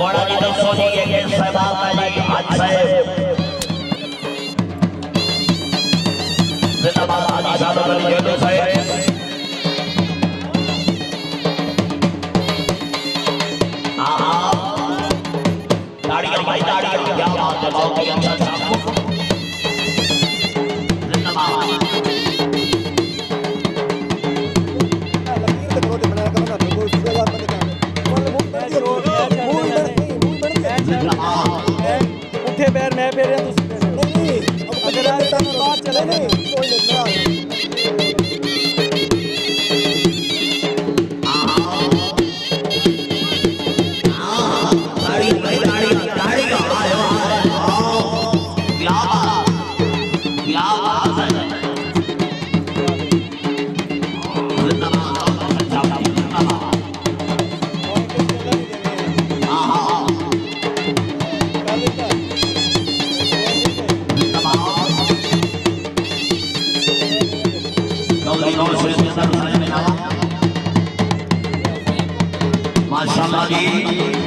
घोड़ा जी तो सोची है कि सहबाब जी आज साहब जिंदाबाद आदि साहब बनी जो साहब ताड़ियां भाई ताड़ियां क्या बात है बहुत ही अच्छा उठे पैर मैं फेरे नहीं अगर आज तक बात चले नहीं कोई नहीं माशाअल्लाह जी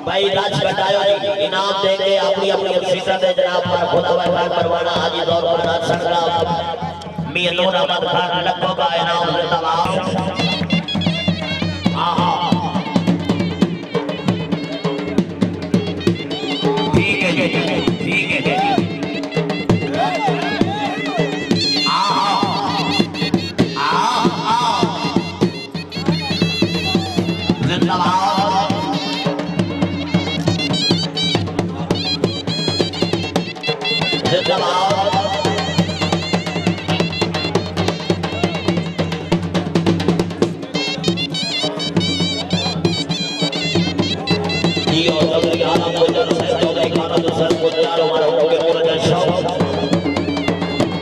भाई राज कटायो जी इनाम देंगे अपनी अपनी सीटा दे जनाब पर खुदावर खान परवाना हाजी दौर पर सरकार मियां नूर अहमद खान लखो का इनाम जिंदाबाद आहा ठीक है जी ठीक है जी आहा आहा जिंदाबाद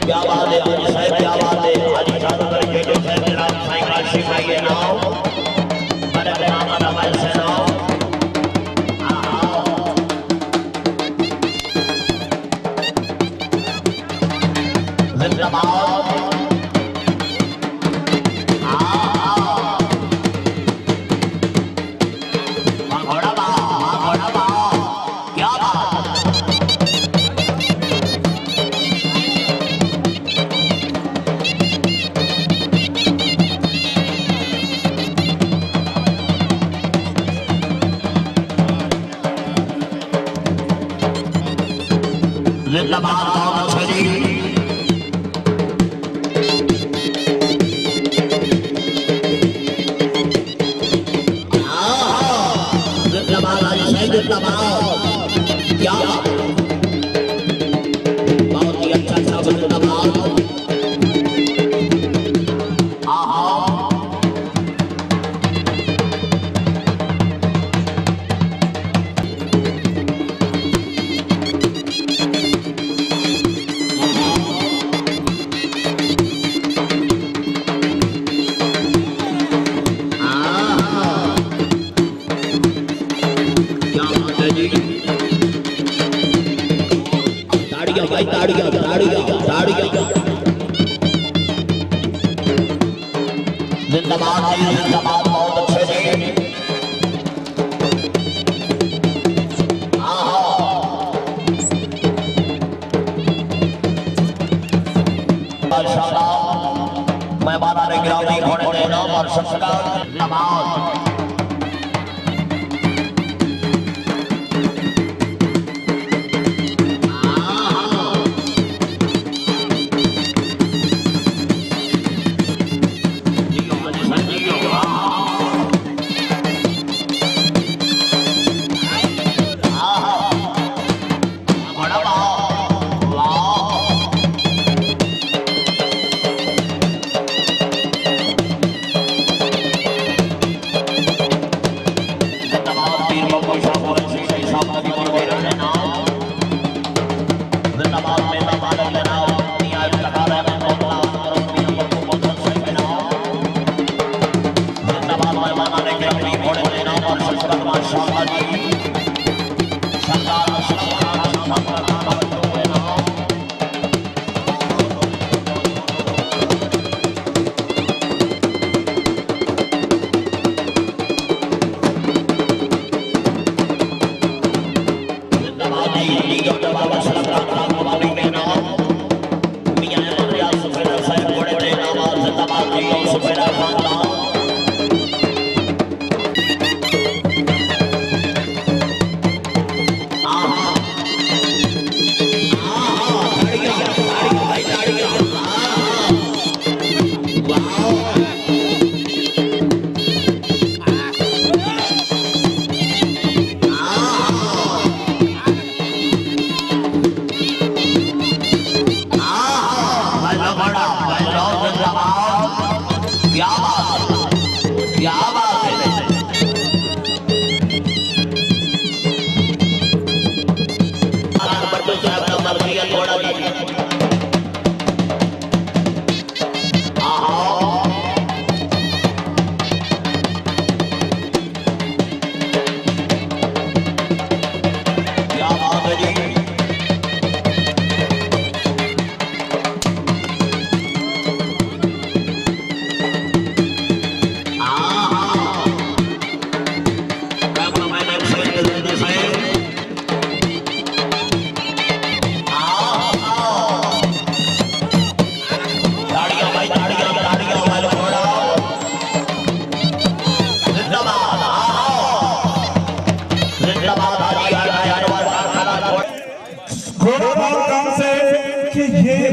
क्या बात है हाजी साहब क्या बात है हाजी साहब अगर ये जो साहब जनाब साईं राशिद भाई है नाम बड़े नाम भाई से नाम जिंदाबाद जिंदाबाद बहुत अच्छा जी जिंदाबाद हाजी साहब जिंदाबाद क्या बहुत ही अच्छा सब जिंदाबाद जिंदाबाद जिंदाबाद बहुत अच्छे जी मैं बाबा रे गिरावनी घोड़े ने नाम और संस्कार जिंदाबाद अपनी घोड़े के नाम पर संस्कृत माशाअल्लाह जी सरदार घोड़ा बहुत काम से कि ये